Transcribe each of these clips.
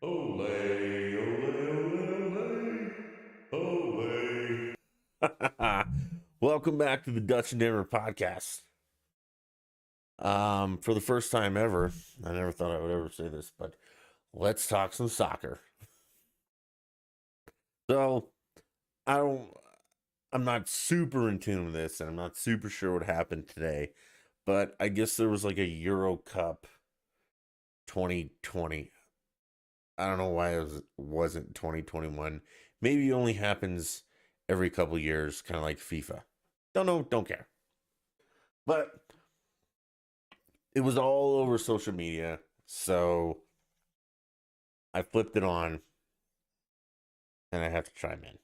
Ole, ole, ole, ole. Welcome back to the Dutch and Denver podcast. For the first time ever, I never thought I would ever say this, but let's talk some soccer. So, I don't I'm not super in tune with this and I'm not super sure what happened today, but I guess there was like a Euro Cup 2020. I don't know why wasn't 2021. Maybe it only happens every couple years, kind of like FIFA. Don't know, don't care. But it was all over social media, so I flipped it on and I have to chime in.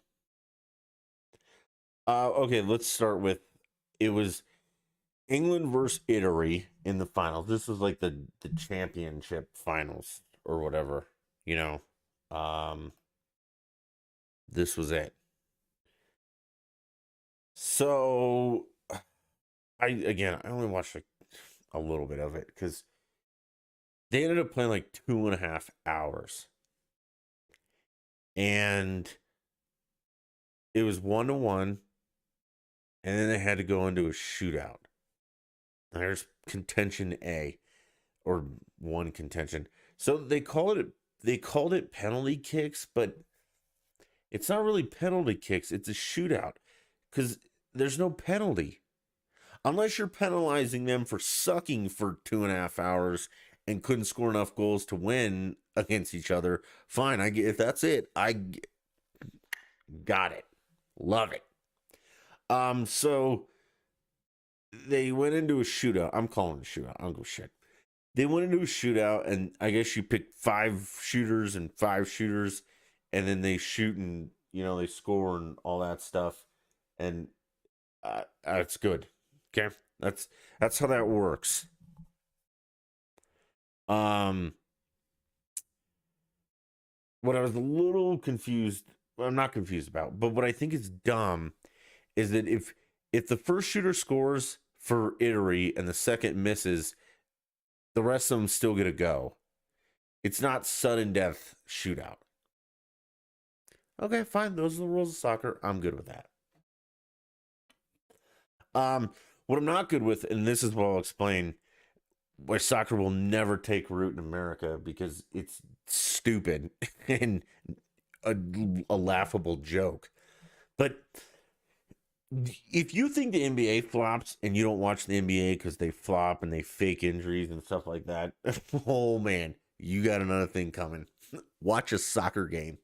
Okay, let's start with it was England versus Italy in the finals. This was like the championship finals or whatever, you know. Um this was it. So I only watched like a little bit of it because they ended up playing like 2.5 hours. And it was 1-1, and then they had to go into a shootout. There's contention A, or one contention. So they called it penalty kicks, but it's not really penalty kicks. It's a shootout because there's no penalty unless you're penalizing them for sucking for 2.5 hours and couldn't score enough goals to win against each other. Fine, I get if that's it. I got it, love it. So they went into a shootout. I'm calling it a shootout. I don't go shit. They went into a shootout, and I guess you pick 5 shooters and 5 shooters, and then they shoot and they score and all that stuff, and it's good. Okay, that's how that works. Um, what I was a little confused, well, I'm not confused about, but what I think is dumb is that if the first shooter scores for Italy and the second misses, the rest of them still get a go. It's not sudden death shootout. Okay, fine. Those are the rules of soccer. I'm good with that. What I'm not good with, and this is what I'll explain, why soccer will never take root in America because it's stupid and a laughable joke. But if you think the NBA flops and you don't watch the NBA because they flop and they fake injuries and stuff like that, oh man, you got another thing coming. Watch a soccer game.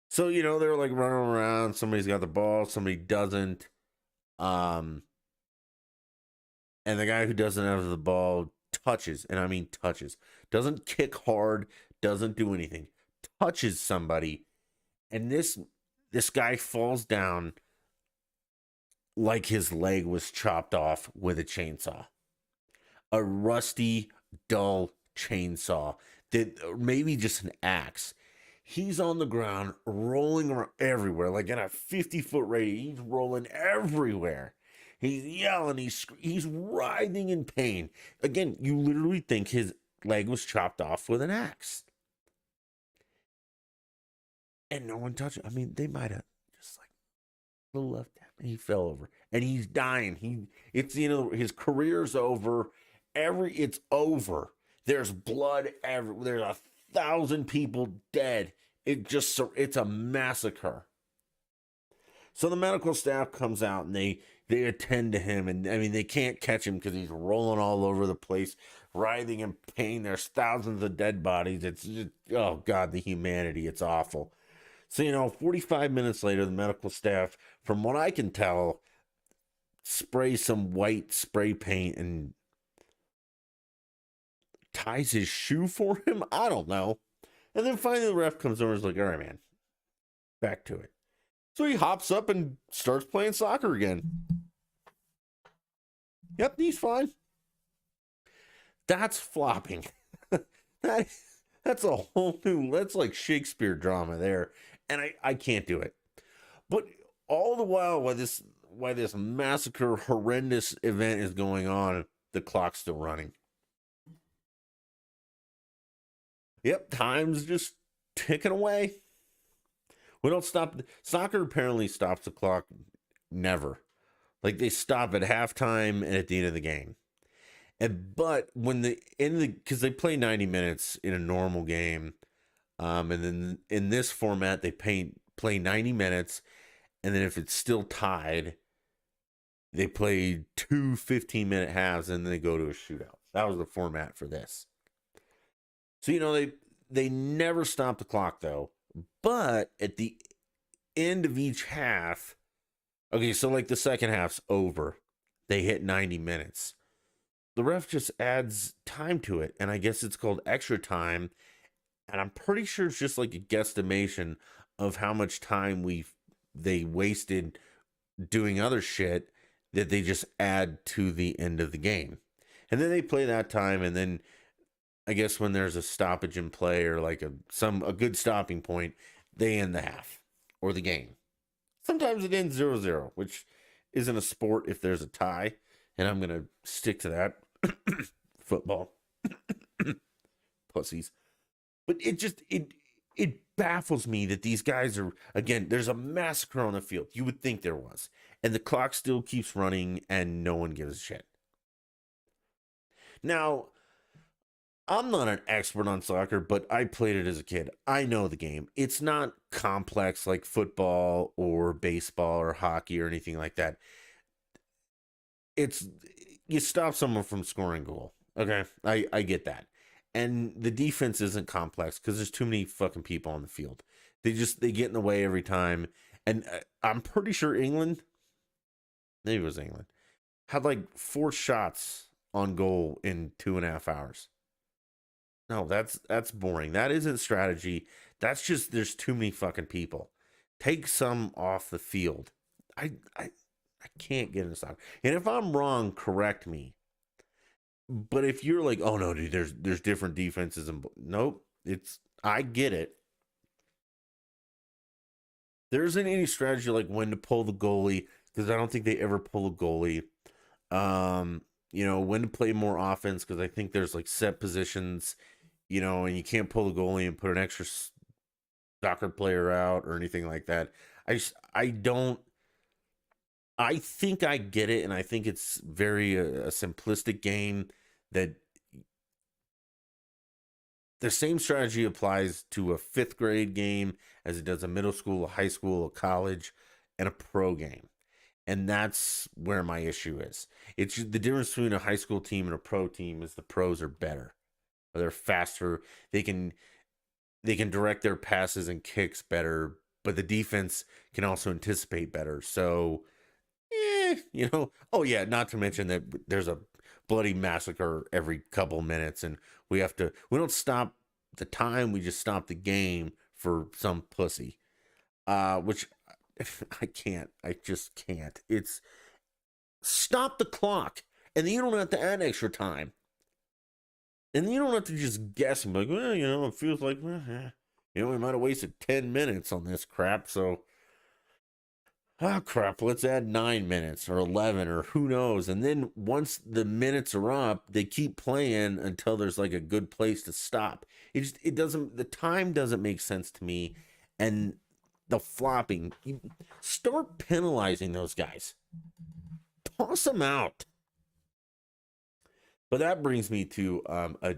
So, they're like running around, somebody's got the ball, somebody doesn't. Um, and the guy who doesn't have the ball touches, and I mean touches, doesn't kick hard, doesn't do anything, touches somebody, and this guy falls down like his leg was chopped off with a chainsaw. A rusty, dull chainsaw that maybe just an axe. He's on the ground, rolling around everywhere, like at a 50-foot radius. He's rolling everywhere. He's yelling. He's writhing in pain. Again, you literally think his leg was chopped off with an axe, and no one touched him. I mean, they might have just like a little left him, and he fell over, and he's dying. It's his career's over. It's over. There's blood everywhere. There's 1,000 people dead. It's a massacre. So the medical staff comes out and they attend to him, and I mean they can't catch him because he's rolling all over the place, writhing in pain. There's thousands of dead bodies. It's just, oh god, the humanity. It's awful. So 45 minutes later, the medical staff, from what I can tell, sprays some white spray paint and ties his shoe for him. I don't know. And then finally the ref comes over and is like, all right, man, back to it. So he hops up and starts playing soccer again. Yep, he's fine. That's flopping. that that's a whole new, that's like Shakespeare drama there. And I can't do it. But all the while why this massacre horrendous event is going on, the clock's still running. Yep, time's just ticking away. We don't stop. Soccer apparently stops the clock never. Like they stop at halftime and at the end of the game. But when the in the because they play 90 minutes in a normal game, and then in this format they play 90 minutes, and then if it's still tied, they play two 15-minute halves, and then they go to a shootout. That was the format for this. So they never stop the clock though. But at the end of each half, okay, so like the second half's over, they hit 90 minutes. The ref just adds time to it, and I guess it's called extra time. And I'm pretty sure it's just like a guesstimation of how much time they wasted doing other shit that they just add to the end of the game. And then they play that time, and then I guess when there's a stoppage in play or like a good stopping point, they end the half or the game. Sometimes it ends 0-0, which isn't a sport if there's a tie, and I'm gonna stick to that. Football. Pussies. But it baffles me that these guys are, again, there's a massacre on the field. You would think there was. And the clock still keeps running and no one gives a shit. Now, I'm not an expert on soccer, but I played it as a kid. I know the game. It's not complex like football or baseball or hockey or anything like that. It's you stop someone from scoring a goal. Okay, I get that, and the defense isn't complex because there's too many fucking people on the field. They get in the way every time, and I'm pretty sure England, maybe it was England, had like 4 shots on goal in 2.5 hours. No, that's boring. That isn't strategy. That's just there's too many fucking people. Take some off the field. I I can't get into soccer. And if I'm wrong, correct me. But if you're like, oh no, dude, there's different defenses and nope, it's I get it. There isn't any strategy like when to pull the goalie because I don't think they ever pull a goalie. When to play more offense because I think there's like set positions, and you can't pull the goalie and put an extra soccer player out or anything like that. I don't. I think I get it, and I think it's very a simplistic game that the same strategy applies to a fifth grade game as it does a middle school, a high school, a college, and a pro game. And that's where my issue is. It's the difference between a high school team and a pro team is the pros are better. They're faster. They can direct their passes and kicks better, but the defense can also anticipate better. So, oh yeah, not to mention that there's a bloody massacre every couple minutes, and we don't stop the time, we just stop the game for some pussy. Which I just can't. It's stop the clock, and then you don't have to add extra time. And then you don't have to just guess and be like, well, it feels like, we might have wasted 10 minutes on this crap, so crap, let's add 9 minutes or 11 or who knows. And then once the minutes are up, they keep playing until there's like a good place to stop. The time doesn't make sense to me. And the flopping, start penalizing those guys, toss them out. But that brings me to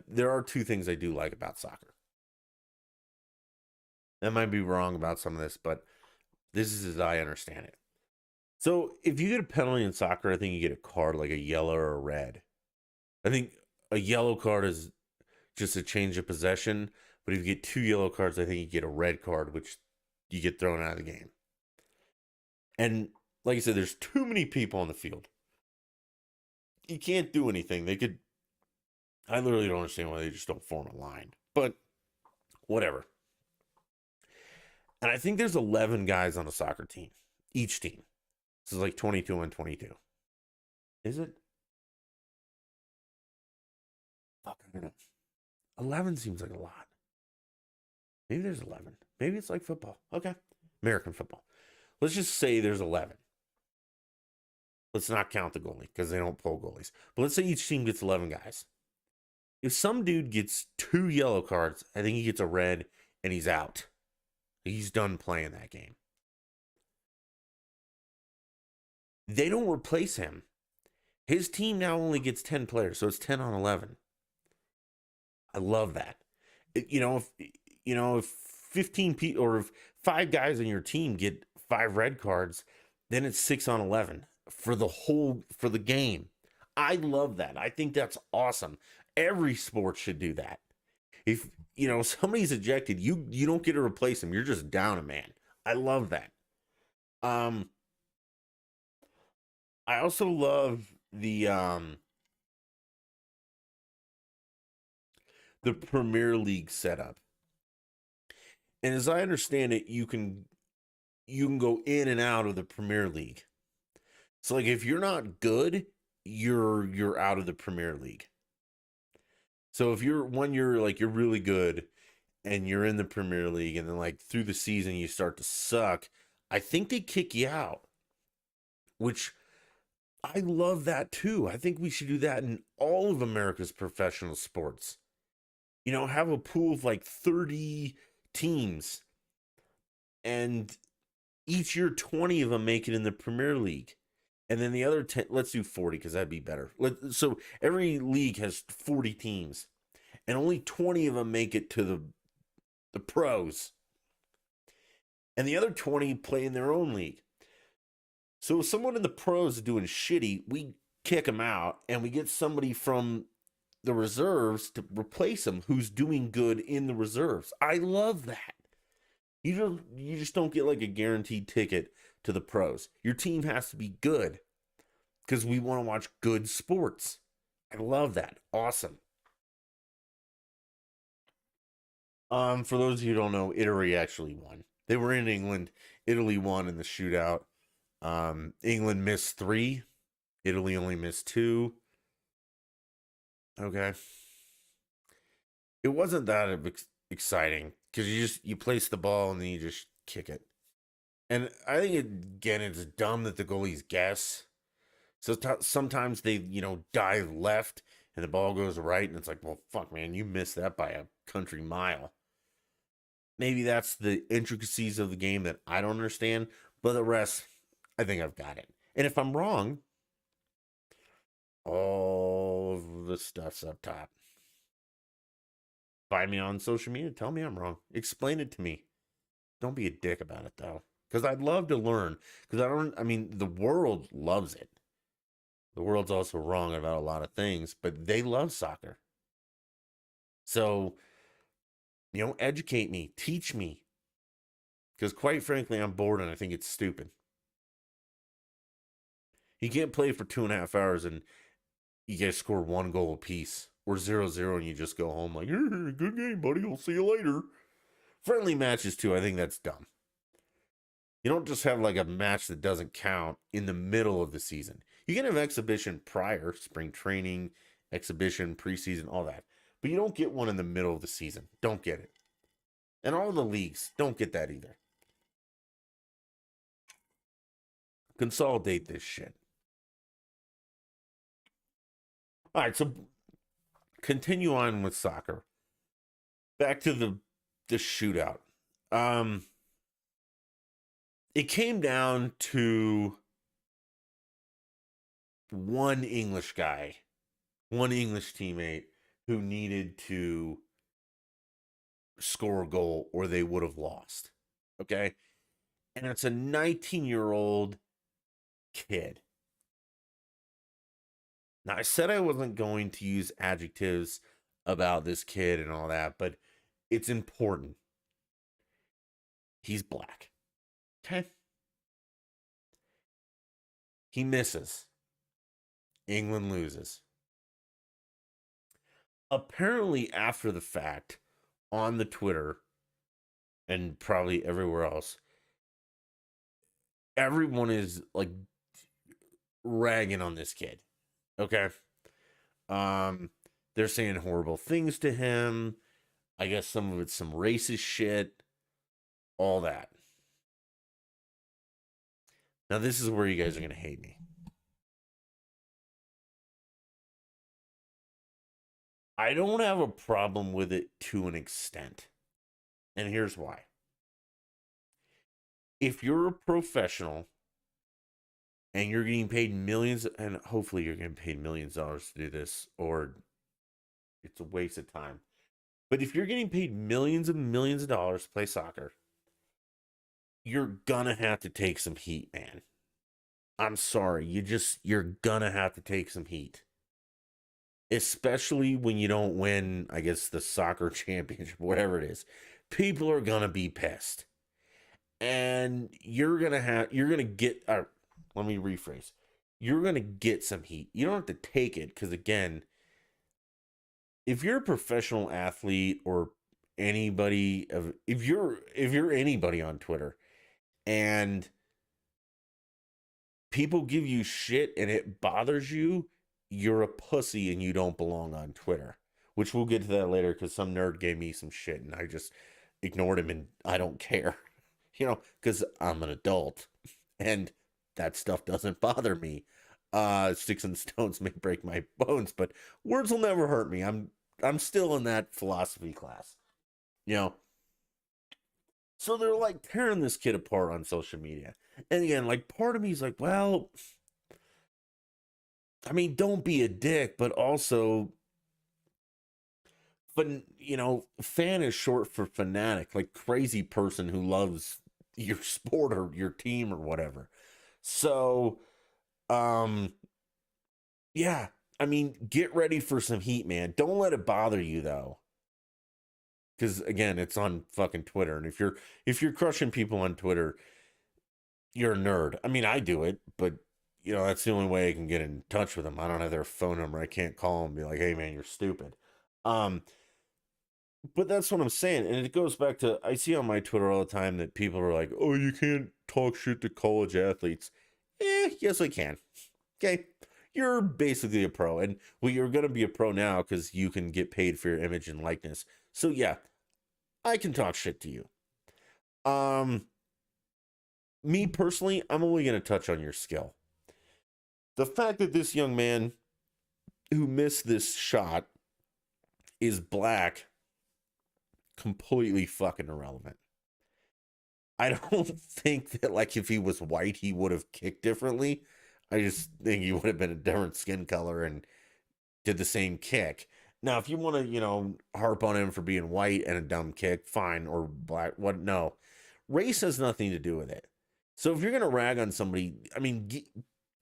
there are 2 things I do like about soccer. I might be wrong about some of this, but this is as I understand it. So if you get a penalty in soccer, I think you get a card like a yellow or a red. I think a yellow card is just a change of possession, but if you get 2 yellow cards, I think you get a red card, which you get thrown out of the game. And like I said, there's too many people on the field. You can't do anything. I literally don't understand why they just don't form a line, but whatever. And I think there's 11 guys on a soccer team, each team. This is like 22 and 22. Is it? Fuck, I don't know. 11 seems like a lot. Maybe there's 11. Maybe it's like football. Okay. American football. Let's just say there's 11. Let's not count the goalie because they don't pull goalies. But let's say each team gets 11 guys. If some dude gets 2 yellow cards, I think he gets a red and he's out. He's done playing that game. They don't replace him. His team now only gets 10 players, so it's 10 on 11. I love that. If 15 people or if 5 guys on your team get 5 red cards, then it's 6 on 11 for the game. I love that. I think that's awesome. Every sport should do that. If somebody's ejected, you don't get to replace them. You're just down a man. I love that. I also love the Premier League setup. And as I understand it, you can go in and out of the Premier League. So like if you're not good, you're out of the Premier League. So if you're really good and you're in the Premier League and then like through the season you start to suck, I think they kick you out. Which I love that too. I think we should do that in all of America's professional sports. Have a pool of like 30 teams and each year 20 of them make it in the Premier League. And then the other 10, let's do 40 because that'd be better. So every league has 40 teams and only 20 of them make it to the pros. And the other 20 play in their own league. So if someone in the pros is doing shitty, we kick them out and we get somebody from the reserves to replace them who's doing good in the reserves. I love that. You just don't get like a guaranteed ticket to the pros. Your team has to be good because we want to watch good sports. I love that. Awesome. For those of you who don't know, Italy actually won. They were in England. Italy won in the shootout. England missed 3. Italy only missed 2. Okay. It wasn't that exciting because you place the ball and then you just kick it. And I think it's dumb that the goalies guess. So sometimes they dive left and the ball goes right and it's like, well, fuck, man, you missed that by a country mile. Maybe that's the intricacies of the game that I don't understand, but the rest, I think I've got it. And if I'm wrong, all of the stuff's up top. Find me on social media. Tell me I'm wrong. Explain it to me. Don't be a dick about it, though. Because I'd love to learn. Because the world loves it. The world's also wrong about a lot of things, but they love soccer. So, educate me. Teach me. Because quite frankly, I'm bored and I think it's stupid. You can't play for 2.5 hours and you guys score 1 goal apiece. Or 0-0 and you just go home like, good game, buddy. I'll see you later. Friendly matches, too. I think that's dumb. You don't just have like a match that doesn't count in the middle of the season. You can have exhibition prior, spring training, exhibition, preseason, all that. But you don't get one in the middle of the season. Don't get it. And all the leagues don't get that either. Consolidate this shit. All right, so continue on with soccer. Back to the shootout. It came down to one English guy, one English teammate who needed to score a goal or they would have lost. Okay? And it's a 19-year-old kid. Now, I said I wasn't going to use adjectives about this kid and all that, but it's important. He's black. Okay? He misses. England loses. Apparently, after the fact, on the Twitter and probably everywhere else, everyone is like ragging on this kid. Okay? They're saying horrible things to him. I guess some of it's some racist shit. All that. Now, this is where you guys are going to hate me. I don't have a problem with it to an extent. And here's why. If you're a professional and you're getting paid millions, and hopefully you're getting paid millions of dollars to do this, or it's a waste of time. But if you're getting paid millions and millions of dollars to play soccer, you're gonna have to take some heat, man. I'm sorry. You're gonna have to take some heat. Especially when you don't win, I guess, the soccer championship, whatever it is. People are gonna be pissed. And you're gonna get let me rephrase. You're gonna get some heat. You don't have to take it, because again, if you're a professional athlete or anybody of if you're anybody on Twitter and people give you shit and it bothers you, you're a pussy and you don't belong on Twitter. Which we'll get to that later, because some nerd gave me some shit and I just ignored him and I don't care. Because I'm an adult and that stuff doesn't bother me. Sticks and stones may break my bones, but words will never hurt me. I'm still in that philosophy class. You know, so they're like tearing this kid apart on social media. And again, like part of me is like, well, I mean, don't be a dick, but also, but fan is short for fanatic, like crazy person who loves your sport or your team or whatever. So, um, yeah, I mean, get ready for some heat, man. Don't let it bother you though. Because again, it's on fucking Twitter. And if you're crushing people on Twitter, you're a nerd. I mean, I do it, but that's the only way I can get in touch with them. I don't have their phone number. I can't call them and be like, hey man, you're stupid. Um, but that's what I'm saying. And it goes back to, I see on my Twitter all the time that people are like, oh, you can't talk shit to college athletes. Yes, I can. Okay. You're basically a pro. And well, you're going to be a pro now because you can get paid for your image and likeness. So yeah, I can talk shit to you. Me personally, I'm only going to touch on your skill. The fact that this young man who missed this shot is black, completely fucking irrelevant. I don't think that, like, if he was white, he would have kicked differently. I just think he would have been a different skin color and did the same kick. Now, if you want to, harp on him for being white and a dumb kick, fine, or black, what? No. Race has nothing to do with it. So if you're going to rag on somebody, I mean,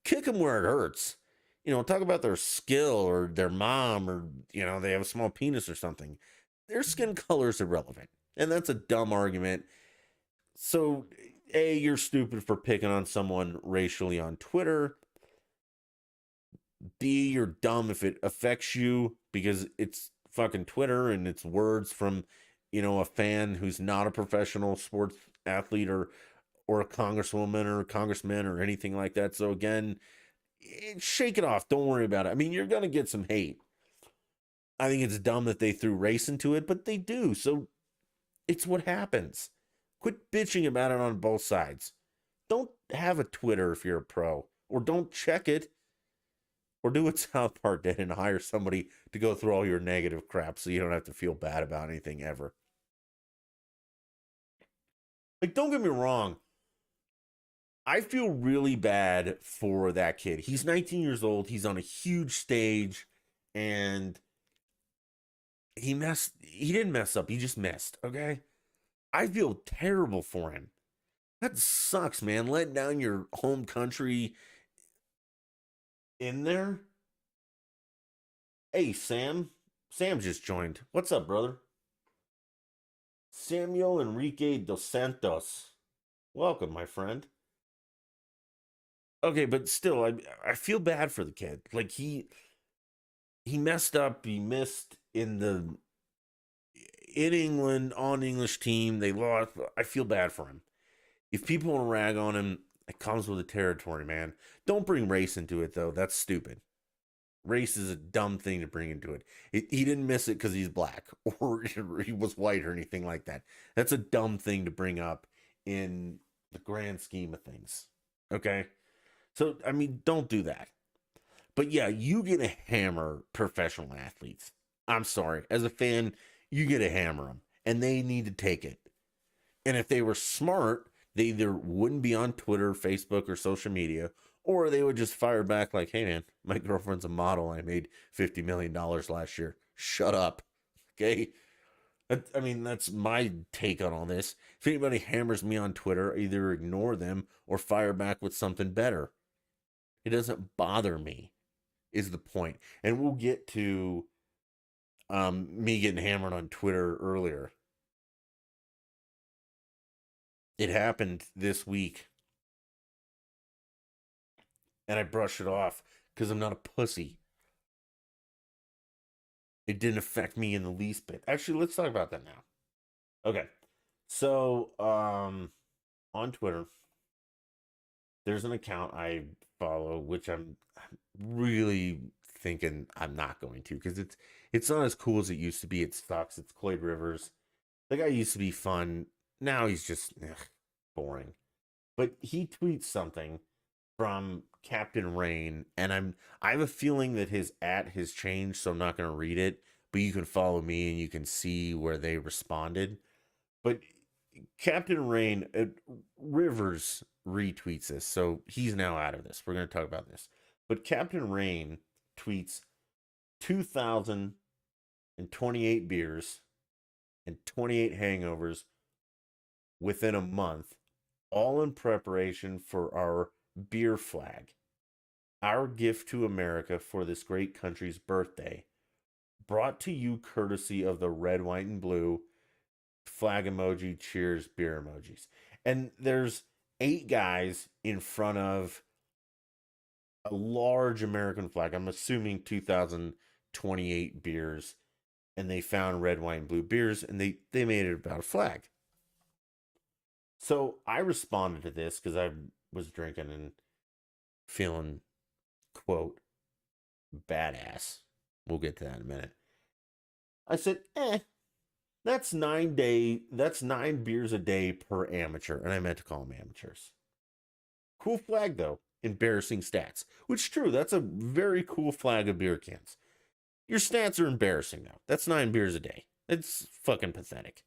kick them where it hurts. Talk about their skill or their mom or, they have a small penis or something. Their skin color is irrelevant. And that's a dumb argument. So, A, you're stupid for picking on someone racially on Twitter. B, you're dumb if it affects you because it's fucking Twitter and it's words from, a fan who's not a professional sports athlete or a congresswoman or a congressman or anything like that. So again, shake it off. Don't worry about it. I mean, you're going to get some hate. I think it's dumb that they threw race into it, but they do. So it's what happens. Quit bitching about it on both sides. Don't have a Twitter if you're a pro, or don't check it, or do what South Park did and hire somebody to go through all your negative crap so you don't have to feel bad about anything ever. Like, don't get me wrong. I feel really bad for that kid. He's 19 years old. He's on a huge stage and he didn't mess up. He just missed, okay? I feel terrible for him. That sucks, man. Letting down your home country in there. Hey, Sam. Sam just joined. What's up, brother? Samuel Enrique dos Santos. Welcome, my friend. Okay, but still, I feel bad for the kid. Like he messed up. He missed in England on English team. They lost. I feel bad for him. If people want to rag on him, it comes with the territory, man. Don't bring race into it though. That's stupid. Race is a dumb thing to bring into it. He didn't miss it because he's black or he was white or anything like that. That's a dumb thing to bring up in the grand scheme of things. Okay? So, I mean, don't do that. But yeah, you get to hammer professional athletes. I'm sorry. As a fan, you get to hammer them, and they need to take it. And if they were smart, they either wouldn't be on Twitter, Facebook, or social media, or they would just fire back like, "Hey, man, my girlfriend's a model. I made $50 million last year. Shut up." Okay. I mean, that's my take on all this. If anybody hammers me on Twitter, either ignore them or fire back with something better. It doesn't bother me, is the point. And we'll get to me getting hammered on Twitter earlier. It happened this week, and I brushed it off because I'm not a pussy. It didn't affect me in the least bit. Actually, let's talk about that now. Okay. So, on Twitter, there's an account I follow, which I'm really thinking I'm not going to because it's not as cool as it used to be. It sucks. It's Cloyd Rivers. The guy used to be fun. Now he's just boring. But he tweets something from Captain Rain, and I have a feeling that his @ has changed, so I'm not going to read it. But you can follow me and you can see where they responded. But Captain Rain, Rivers retweets this, so he's now out of this. We're going to talk about this. But Captain Rain tweets 2,028 beers and 28 hangovers within a month, all in preparation for our beer flag, our gift to America for this great country's birthday, brought to you courtesy of the red, white, and blue flag emoji, cheers, beer emojis. And there's 8 guys in front of a large American flag. I'm assuming 2,028 beers, and they found red, white, and blue beers, and they made it about a flag. So I responded to this because I was drinking and feeling, quote, badass. We'll get to that in a minute. I said, that's 9 beers a day per amateur. And I meant to call them amateurs. Cool flag, though. Embarrassing stats. Which is true. That's a very cool flag of beer cans. Your stats are embarrassing, though. That's 9 beers a day. It's fucking pathetic.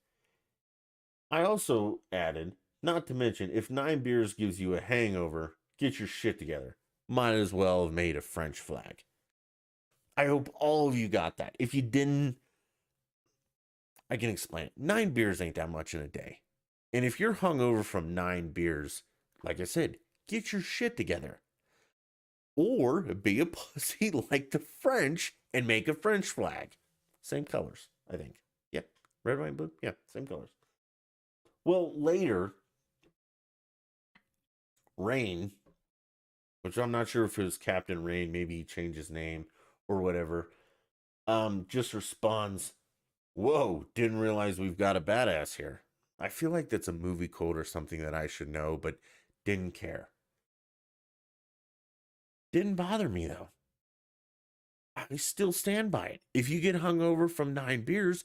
I also added, not to mention, if 9 beers gives you a hangover, get your shit together. Might as well have made a French flag. I hope all of you got that. If you didn't, I can explain it. 9 beers ain't that much in a day. And if you're hungover from 9 beers, like I said, get your shit together. Or be a pussy like the French and make a French flag. Same colors, I think. Yep. Red, white, and blue. Yeah, same colors. Well, later, Rain, which I'm not sure if it was Captain Rain, maybe he changed his name or whatever, just responds, "Whoa, didn't realize we've got a badass here." I feel like that's a movie quote or something that I should know, but didn't care. Didn't bother me though. I still stand by it. If you get hungover from 9 beers,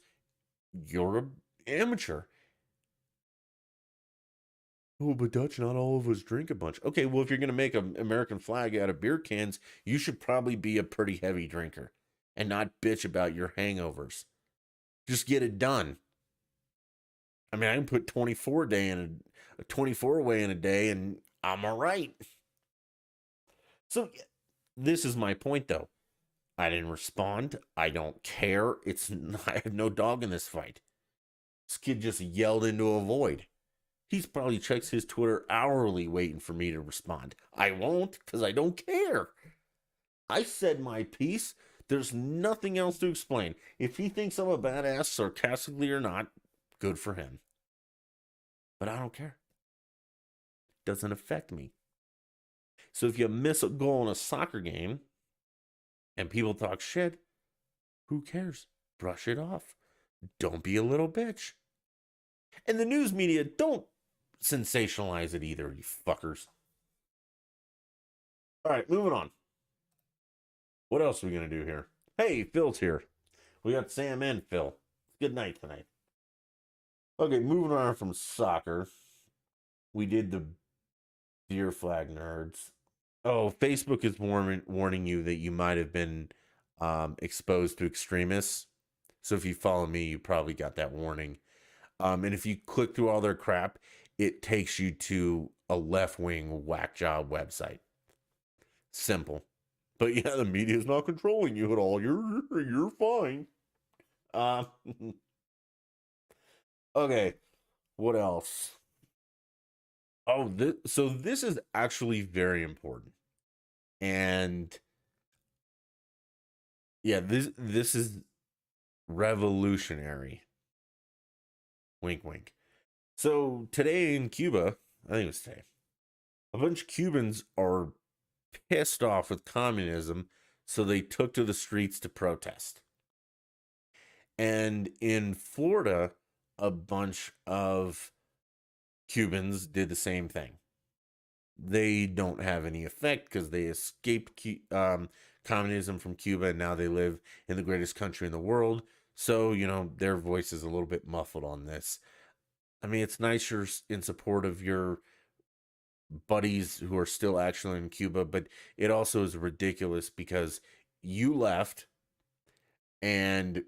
you're an amateur. Oh, but Dutch, not all of us drink a bunch. Okay, well, if you're going to make an American flag out of beer cans, you should probably be a pretty heavy drinker and not bitch about your hangovers. Just get it done. I mean, I can put 24 away in a day, and I'm all right. So, this is my point, though. I didn't respond. I don't care. I have no dog in this fight. This kid just yelled into a void. He's probably checks his Twitter hourly waiting for me to respond. I won't because I don't care. I said my piece. There's nothing else to explain. If he thinks I'm a badass sarcastically or not, good for him. But I don't care. It doesn't affect me. So if you miss a goal in a soccer game and people talk shit, who cares? Brush it off. Don't be a little bitch. And the news media, don't sensationalize it either, you fuckers. All right, moving on. What else are we going to do here? Hey, Phil's here. We got Sam and Phil. Good night tonight. Okay, moving on from soccer. We did the beer flag nerds. Oh, Facebook is warning you that you might have been exposed to extremists. So if you follow me, you probably got that warning. And if you click through all their crap, it takes you to a left-wing whack job website. Simple. But yeah, the media is not controlling you at all. You're fine. Uh, okay. What else? Oh, so this is actually very important. And yeah, this is revolutionary. Wink, wink. So today in Cuba, I think it was today, a bunch of Cubans are pissed off with communism, so they took to the streets to protest. And in Florida, a bunch of Cubans did the same thing. They don't have any effect because they escaped communism from Cuba and now they live in the greatest country in the world. So, their voice is a little bit muffled on this. I mean, it's nice you're in support of your buddies who are still actually in Cuba, but it also is ridiculous because you left and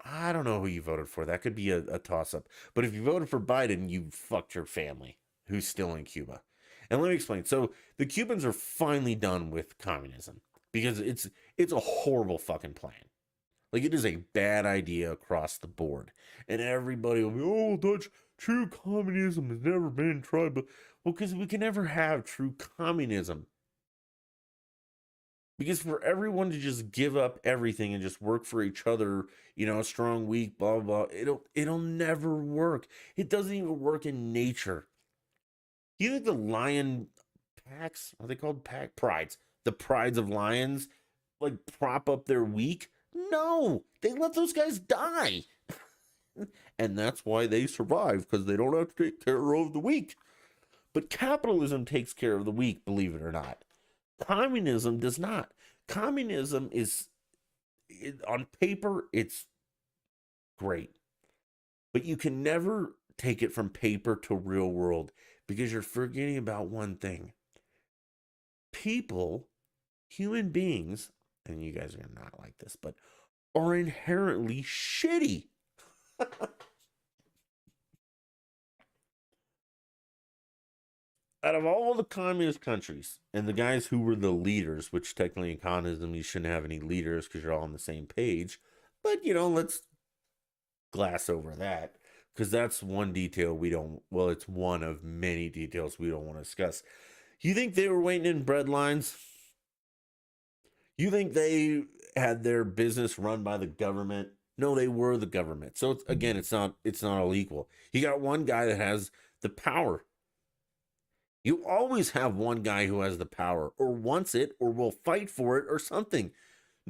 I don't know who you voted for. That could be a toss up. But if you voted for Biden, you fucked your family who's still in Cuba. And let me explain. So the Cubans are finally done with communism because it's a horrible fucking plan. Like it is a bad idea across the board. And everybody will be, oh, Dutch, true communism has never been tried. But well, because we can never have true communism. Because for everyone to just give up everything and just work for each other, strong, weak, blah, blah, it'll never work. It doesn't even work in nature. You think the lion packs, are they called prides? The prides of lions, like prop up their weak? No, they let those guys die. And that's why they survive, because they don't have to take care of the weak. But capitalism takes care of the weak, believe it or not. Communism does not. Communism on paper, it's great. But you can never take it from paper to real world because you're forgetting about one thing. People, human beings, and you guys are not like this, but are inherently shitty. Out of all the communist countries and the guys who were the leaders, which technically in communism you shouldn't have any leaders because you're all on the same page, but let's glass over that because that's one detail we don't, well, it's one of many details we don't want to discuss. You think they were waiting in bread lines? You think they had their business run by the government? No, they were the government. So again, it's not all equal. You got one guy that has the power. You always have one guy who has the power or wants it or will fight for it or something.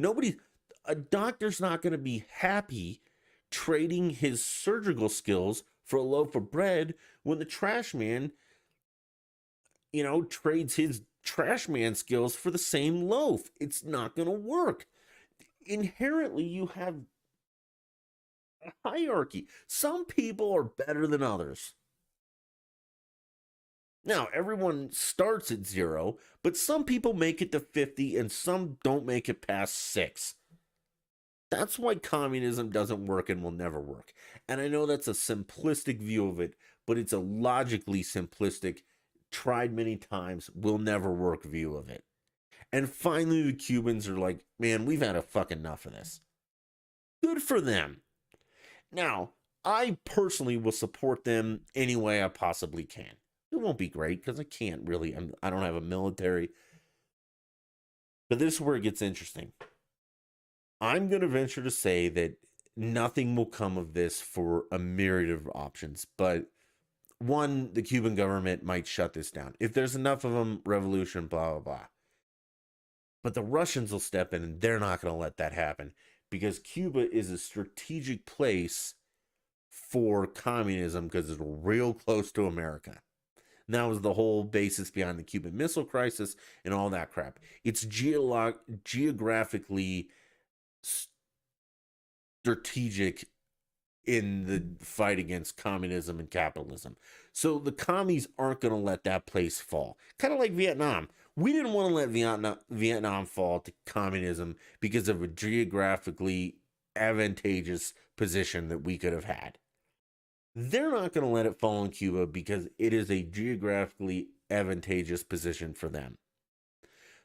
A doctor's not going to be happy trading his surgical skills for a loaf of bread when the trash man, trades his trash man skills for the same loaf. It's not going to work. Inherently, you have a hierarchy. Some people are better than others. Now, everyone starts at 0, but some people make it to 50 and some don't make it past 6. That's why communism doesn't work and will never work. And I know that's a simplistic view of it, but it's a logically simplistic, tried many times, will never work view of it. And finally, the Cubans are like, man, we've had a fucking enough of this. Good for them. Now, I personally will support them any way I possibly can. It won't be great because I can't really, I don't have a military. But this is where it gets interesting. I'm going to venture to say that nothing will come of this for a myriad of options. But one, the Cuban government might shut this down. If there's enough of them, revolution, blah, blah, blah. But the Russians will step in and they're not going to let that happen because Cuba is a strategic place for communism because it's real close to America. And that was the whole basis behind the Cuban Missile Crisis and all that crap. It's geographically strategic in the fight against communism and capitalism. So the commies aren't going to let that place fall. Kind of like Vietnam. We didn't want to let Vietnam fall to communism because of a geographically advantageous position that we could have had. They're not going to let it fall on Cuba because it is a geographically advantageous position for them.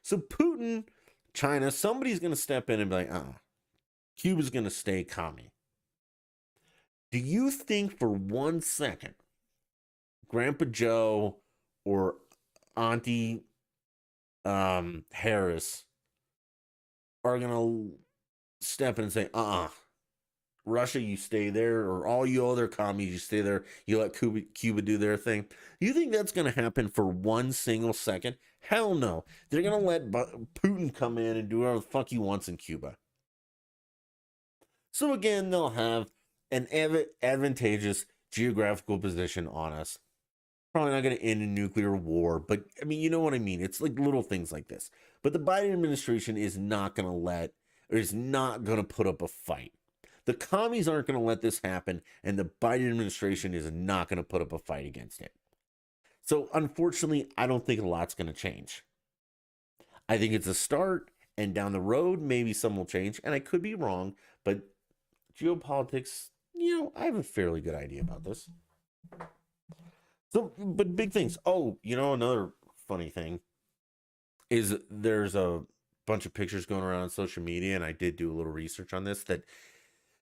So Putin, China, somebody's going to step in and be like, Cuba's going to stay commie. Do you think for 1 second Grandpa Joe or Auntie Harris are going to step in and say, Russia, you stay there, or all you other commies, you stay there, you let Cuba do their thing? You think that's going to happen for 1 single second? Hell no. They're going to let Putin come in and do whatever the fuck he wants in Cuba. So again, they'll have an advantageous geographical position on us. Probably not going to end in nuclear war, but I mean, you know what I mean? It's like little things like this. But the Biden administration is not going to put up a fight. The commies aren't going to let this happen, and the Biden administration is not going to put up a fight against it. So, unfortunately, I don't think a lot's going to change. I think it's a start, and down the road, maybe some will change, and I could be wrong, but geopolitics, I have a fairly good idea about this. So, but big things. Oh, another funny thing is there's a bunch of pictures going around on social media, and I did do a little research on this, that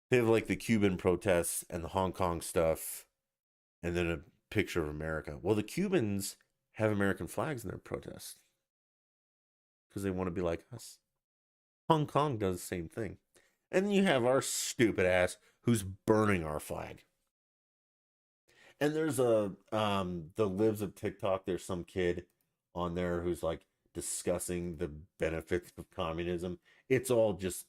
they have like the Cuban protests and the Hong Kong stuff, and then a picture of America. Well, the Cubans have American flags in their protests because they want to be like us. Hong Kong does the same thing. And then you have our stupid ass who's burning our flag. And there's the Libs of TikTok. There's some kid on there who's like discussing the benefits of communism. It's all just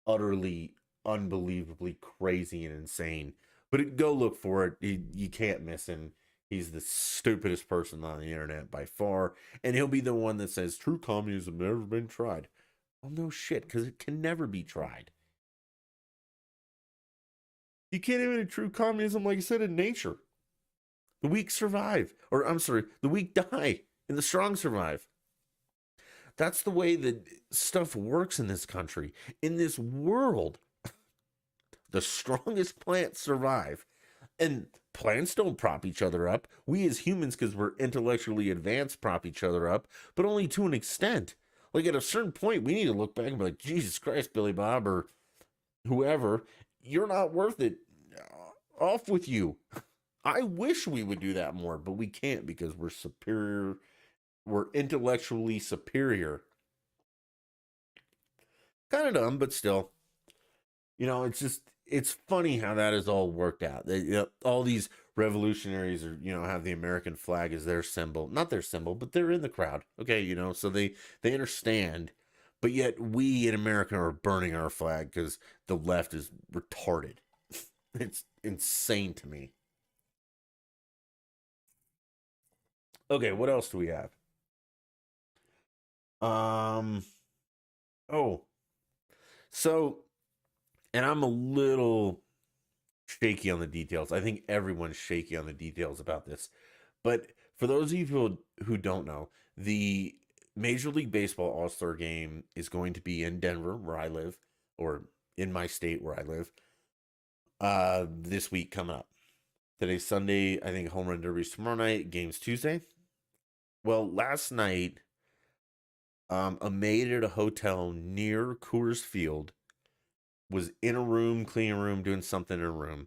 utterly, unbelievably crazy and insane. But go look for it. You can't miss him. He's the stupidest person on the internet by far. And he'll be the one that says true communism never been tried. Well, no shit, because it can never be tried. You can't even have true communism, like I said, in nature. The weak survive. Or, I'm sorry, the weak die and the strong survive. That's the way that stuff works in this country. In this world, the strongest plants survive. And plants don't prop each other up. We as humans, because we're intellectually advanced, prop each other up, but only to an extent. Like at a certain point, we need to look back and be like, Jesus Christ, Billy Bob, or whoever, you're not worth it. Off with you. I wish we would do that more, but we can't because we're superior. We're intellectually superior. Kind of dumb, but still. It's funny how that is all worked out. All these revolutionaries have the American flag as their symbol. Not their symbol, but they're in the crowd. Okay, so they understand. But yet we in America are burning our flag because the left is retarded. It's insane to me. Okay, what else do we have? Um, oh, so, and I'm a little shaky on the details. I think everyone's shaky on the details about this. But for those of you who don't know, the Major League Baseball All-Star game is going to be in Denver, where I live, or in my state where I live, this week coming up. Today's Sunday. I think home run derby's tomorrow night. Game's Tuesday. Well, last night, a maid at a hotel near Coors Field was in a room, cleaning a room, doing something in a room.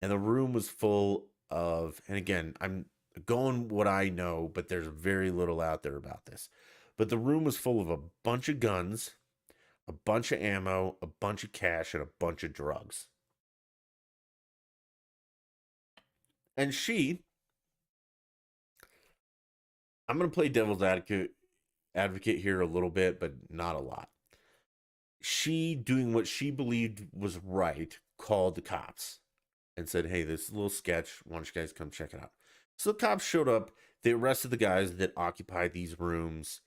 And the room was full of, and again, I'm going what I know, but there's very little out there about this. But the room was full of a bunch of guns, a bunch of ammo, a bunch of cash, and a bunch of drugs. And I'm going to play devil's advocate here a little bit, but not a lot. She, doing what she believed was right, called the cops and said, hey, this is a little sketch. Why don't you guys come check it out? So the cops showed up. They arrested the guys that occupied these rooms.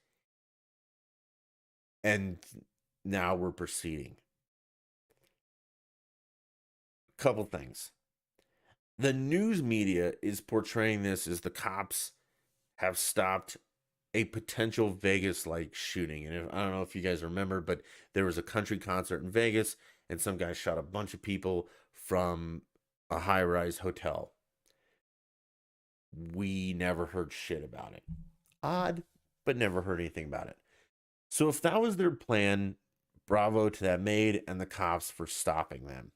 And now we're proceeding. Couple things. The news media is portraying this as the cops have stopped a potential Vegas-like shooting. And I don't know if you guys remember, but there was a country concert in Vegas, and some guy shot a bunch of people from a high-rise hotel. We never heard shit about it. Odd, but never heard anything about it. So if that was their plan, bravo to that maid and the cops for stopping them.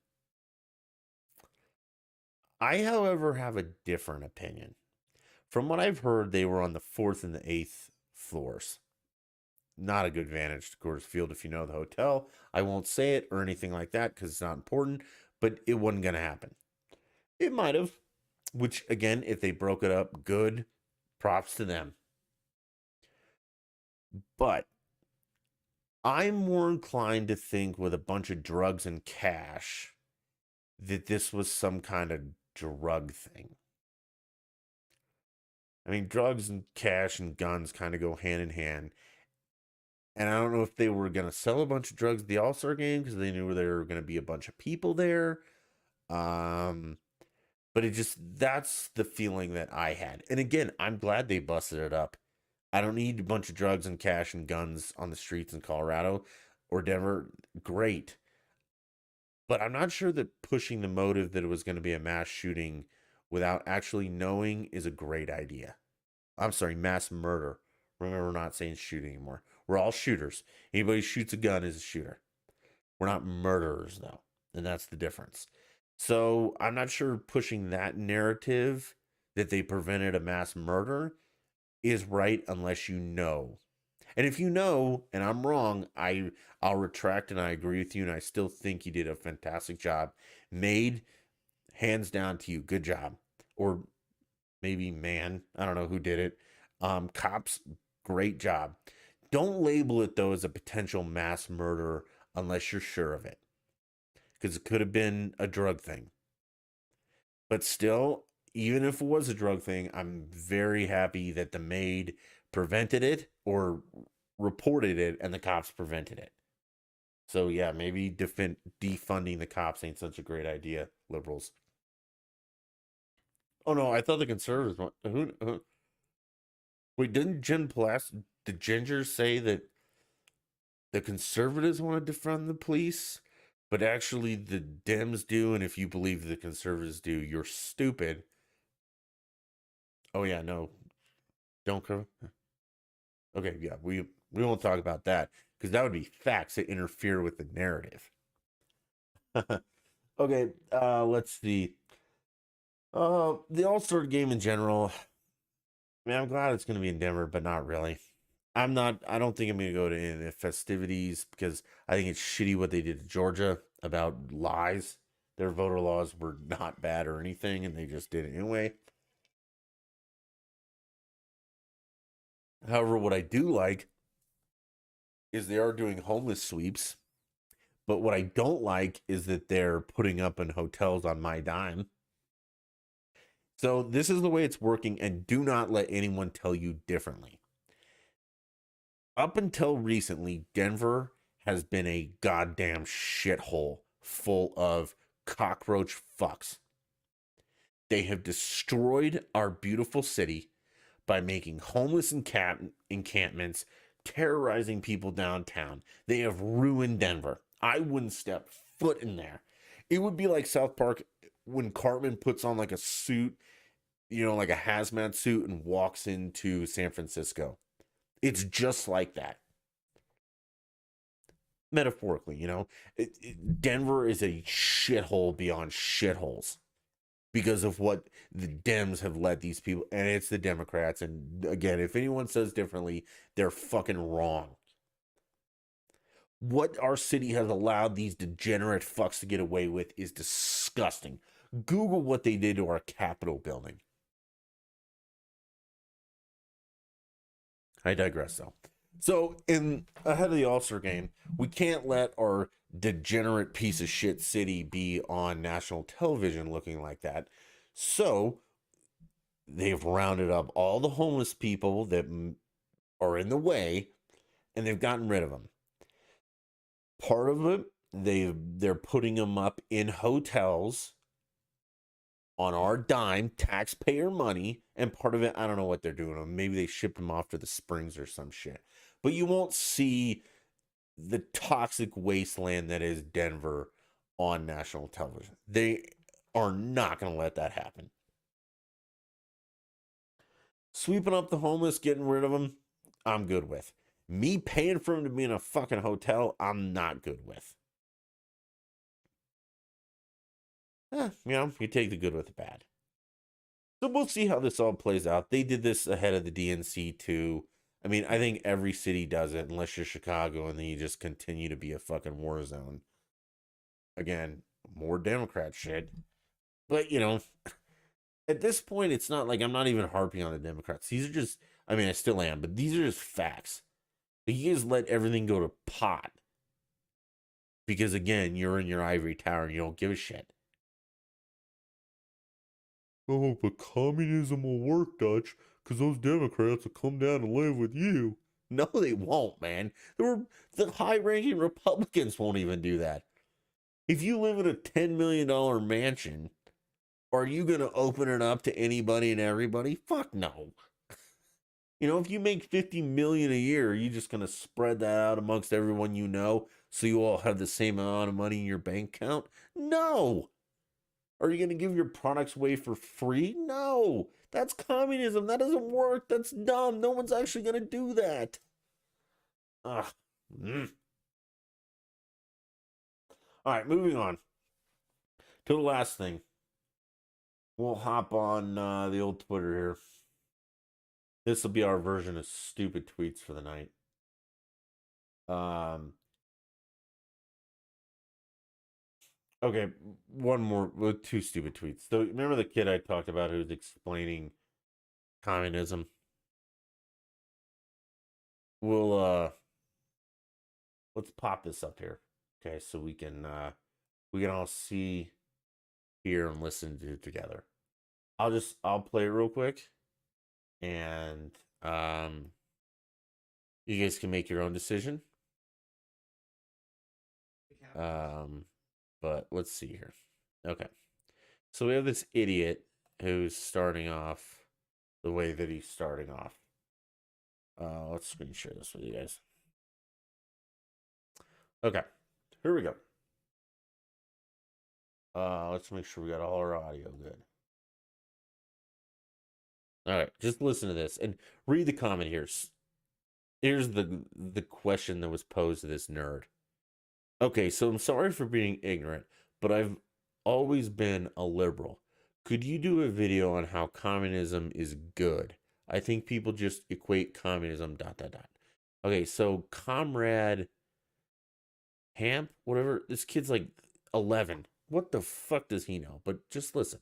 I, however, have a different opinion. From what I've heard, they were on the fourth and the eighth floors. Not a good vantage to Coors Field if you know the hotel. I won't say it or anything like that because it's not important, but it wasn't going to happen. It might have, which again, if they broke it up, good, props to them. But I'm more inclined to think with a bunch of drugs and cash that this was some kind of drug thing. I mean, drugs and cash and guns kind of go hand in hand. And I don't know if they were going to sell a bunch of drugs at the All-Star game because they knew there were going to be a bunch of people there. But that's the feeling that I had. And again, I'm glad they busted it up. I don't need a bunch of drugs and cash and guns on the streets in Colorado or Denver. Great. But I'm not sure that pushing the motive that it was going to be a mass shooting without actually knowing is a great idea. I'm sorry, mass murder. Remember, we're not saying shoot anymore. We're all shooters. Anybody who shoots a gun is a shooter. We're not murderers, though. And that's the difference. So I'm not sure pushing that narrative that they prevented a mass murder is right unless you know. And if you know, and I'm wrong, I'll retract and I agree with you, and I still think you did a fantastic job. Made, hands down to you, good job. Or maybe man, I don't know who did it. Cops, great job. Don't label it though as a potential mass murder unless you're sure of it. Because it could have been a drug thing. But still, even if it was a drug thing, I'm very happy that the maid prevented it or reported it and the cops prevented it. So yeah, maybe defunding the cops ain't such a great idea, liberals. Oh no, I thought the conservatives want wait, didn't the Ginger say that the conservatives want to defund the police, but actually the Dems do, and if you believe the conservatives do, you're stupid. Oh yeah, no. Don't cover. Okay, yeah, we won't talk about that because that would be facts that interfere with the narrative. Okay, let's see. The All-Star game in general. I mean, I'm glad it's going to be in Denver, but not really. I'm not. I don't think I'm going to go to any of the festivities because I think it's shitty what they did to Georgia about lies. Their voter laws were not bad or anything, and they just did it anyway. However, what I do like is they are doing homeless sweeps. But what I don't like is that they're putting up in hotels on my dime. So this is the way it's working, and do not let anyone tell you differently. Up until recently, Denver has been a goddamn shithole full of cockroach fucks. They have destroyed our beautiful city by making homeless encampments, terrorizing people downtown. They have ruined Denver. I wouldn't step foot in there. It would be like South Park when Cartman puts on like a suit, like a hazmat suit and walks into San Francisco. It's just like that. Metaphorically, Denver is a shithole beyond shitholes because of what the Dems have let these people, and it's the Democrats. And again, if anyone says differently, they're fucking wrong. What our city has allowed these degenerate fucks to get away with is disgusting. Google what they did to our Capitol building. I digress, though. So, ahead of the All-Star game, we can't let our degenerate piece of shit city be on national television looking like that. So, they've rounded up all the homeless people that are in the way, and they've gotten rid of them. Part of it, they're putting them up in hotels on our dime, taxpayer money, and part of it, I don't know what they're doing. Maybe they shipped them off to the Springs or some shit. But you won't see the toxic wasteland that is Denver on national television. They are not going to let that happen. Sweeping up the homeless, getting rid of them, I'm good with. Me paying for them to be in a fucking hotel, I'm not good with. You take the good with the bad. So we'll see how this all plays out. They did this ahead of the DNC too. I mean, I think every city does it unless you're Chicago and then you just continue to be a fucking war zone. Again, more Democrat shit. But, at this point, it's not like I'm not even harping on the Democrats. These are just, I mean, I still am, but these are just facts. You guys let everything go to pot. Because, again, you're in your ivory tower and you don't give a shit. Oh, but communism will work, Dutch, because those Democrats will come down and live with you. No, they won't, man. The high-ranking Republicans won't even do that. If you live in a $10 million mansion, are you going to open it up to anybody and everybody? Fuck no. If you make $50 million a year, are you just going to spread that out amongst everyone you know so you all have the same amount of money in your bank account? No. Are you going to give your products away for free? No. That's communism. That doesn't work. That's dumb. No one's actually going to do that. Ugh. All right, moving on to the last thing. We'll hop on the old Twitter here. This will be our version of stupid tweets for the night. Okay, two stupid tweets. So remember the kid I talked about who was explaining communism? We'll let's pop this up here. Okay, so we can all see, hear, and listen to it together. I'll play it real quick, and you guys can make your own decision. But let's see here. Okay, so we have this idiot who's starting off the way that he's starting off. Let's screen share this with you guys. Okay, here we go. Let's make sure we got all our audio good. All right, just listen to this and read the comment here. Here's the question that was posed to this nerd. Okay, so I'm sorry for being ignorant, but I've always been a liberal. Could you do a video on how communism is good? I think people just equate communism ... Okay, so Comrade Hamp, whatever, this kid's like 11. What the fuck does he know? But just listen.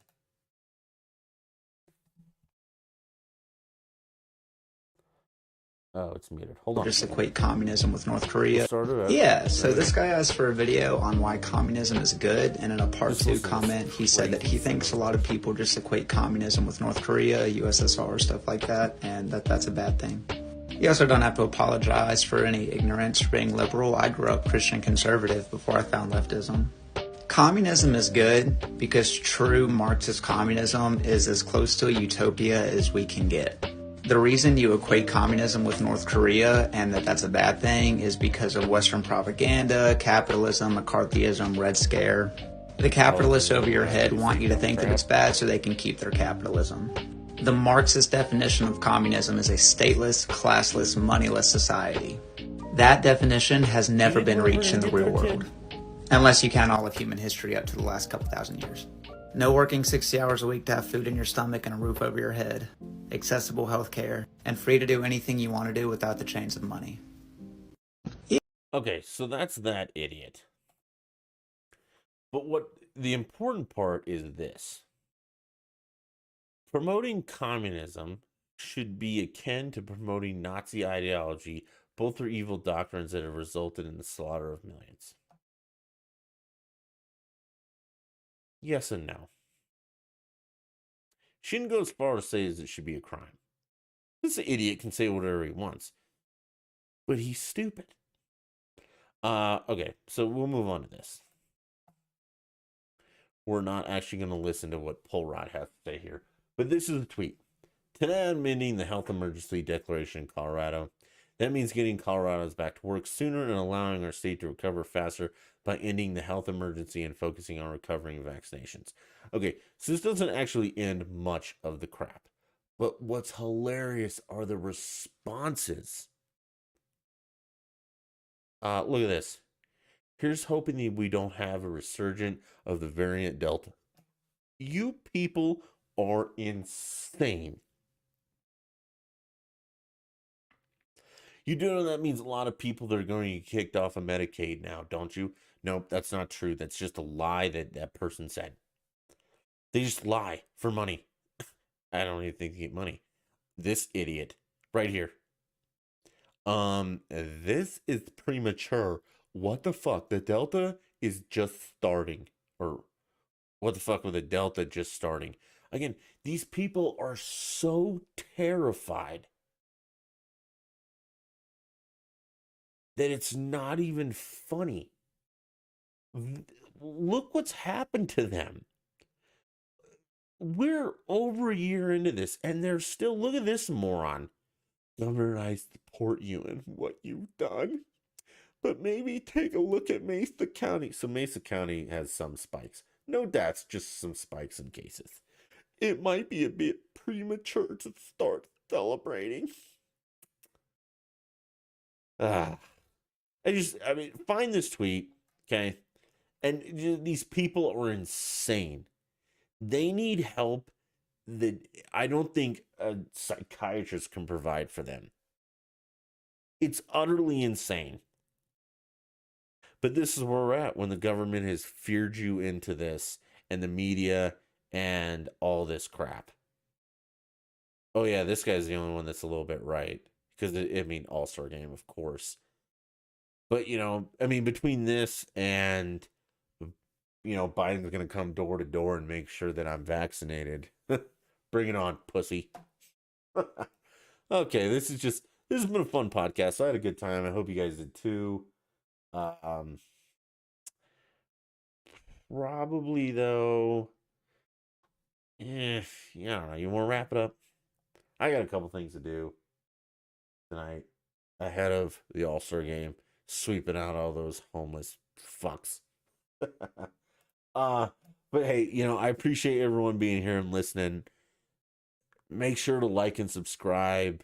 Oh, it's muted. Hold on. Just equate communism with North Korea. Yeah, so this guy asked for a video on why communism is good, and in a part 2 comment, he said that he thinks a lot of people just equate communism with North Korea, USSR, stuff like that, and that's a bad thing. You also don't have to apologize for any ignorance for being liberal. I grew up Christian conservative before I found leftism. Communism is good because true Marxist communism is as close to a utopia as we can get. The reason you equate communism with North Korea and that's a bad thing is because of Western propaganda, capitalism, McCarthyism, Red Scare. The capitalists over your head want you to think that it's bad so they can keep their capitalism. The Marxist definition of communism is a stateless, classless, moneyless society. That definition has never been reached in the real world, unless you count all of human history up to the last couple thousand years. No working 60 hours a week to have food in your stomach and a roof over your head, accessible health care, and free to do anything you want to do without the chains of money. Okay, so that's that idiot. But what the important part is this. Promoting communism should be akin to promoting Nazi ideology. Both are evil doctrines that have resulted in the slaughter of millions. Yes and no. Shouldn't go as far to say as it should be a crime. This idiot can say whatever he wants, but he's stupid. Okay, so we'll move on to this. We're not actually going to listen to what Polrod has to say here, but this is a tweet. Today, amending the health emergency declaration in Colorado, That means getting Colorado's back to work sooner and allowing our state to recover faster by ending the health emergency and focusing on recovering vaccinations. Okay, so this doesn't actually end much of the crap. But what's hilarious are the responses. Look at this. Here's hoping that we don't have a resurgence of the variant Delta. You people are insane. You do know that means a lot of people that are going to get kicked off of Medicaid now, don't you? Nope, that's not true. That's just a lie that that person said. They just lie for money. I don't even think they get money. This idiot right here. This is premature. What the fuck? The Delta is just starting. Or what the fuck with the Delta just starting? Again, these people are so terrified that it's not even funny. Look what's happened to them. We're over a year into this, and they're still, look at this moron. Governor, I support you in what you've done, but maybe take a look at Mesa County. So Mesa County has some spikes. No deaths, just some spikes in cases. It might be a bit premature to start celebrating. I mean, find this tweet, okay? And these people are insane. They need help that I don't think a psychiatrist can provide for them. It's utterly insane. But this is where we're at when the government has feared you into this, and the media and all this crap. Oh yeah, this guy's the only one that's a little bit right. Because, I mean, All-Star Game, of course. But, you know, I mean, between this and, you know, Biden's going to come door to door and make sure that I'm vaccinated. Bring it on, pussy. Okay, this has been a fun podcast. I had a good time. I hope you guys did too. Probably though, yeah, I don't know. You want to wrap it up? I got a couple things to do tonight ahead of the All-Star Game, sweeping out all those homeless fucks. But hey, you know, I appreciate everyone being here and listening. Make sure to like and subscribe.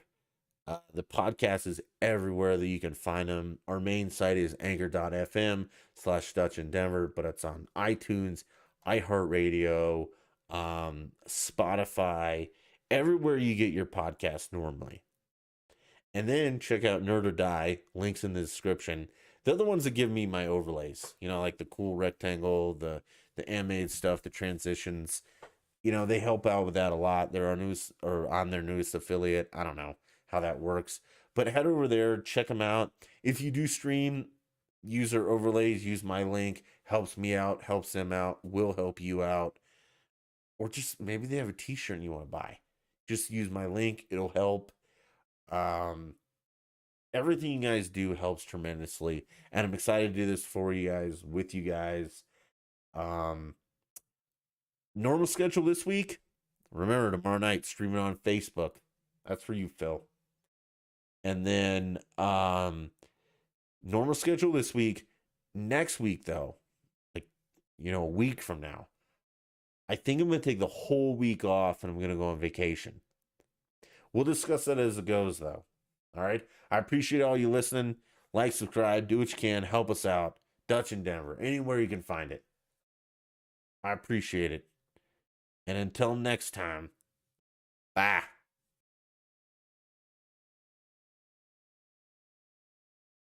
The podcast is everywhere that you can find them. Our main site is anchor.fm/Dutch in Denver, but it's on iTunes, iHeartRadio, Spotify, everywhere you get your podcast normally. And then check out Nerd or Die, links in the description. They're the ones that give me my overlays, you know, like the cool rectangle, the animated stuff, the transitions. You know, they help out with that a lot. They're on their newest affiliate. I don't know how that works, but head over there, check them out. If you do stream, use their overlays, use my link. Helps me out, helps them out, will help you out. Or just maybe they have a t-shirt you want to buy. Just use my link. It'll help. Everything you guys do helps tremendously, and I'm excited to do this for you guys, with you guys. Normal schedule this week. Remember, tomorrow night, streaming on Facebook. That's for you, Phil. And then normal schedule this week. Next week, though, like, you know, a week from now, I think I'm going to take the whole week off and I'm going to go on vacation. We'll discuss that as it goes, though. All right? I appreciate all you listening. Like, subscribe, do what you can. Help us out. Dutch in Denver. Anywhere you can find it. I appreciate it. And until next time, bye.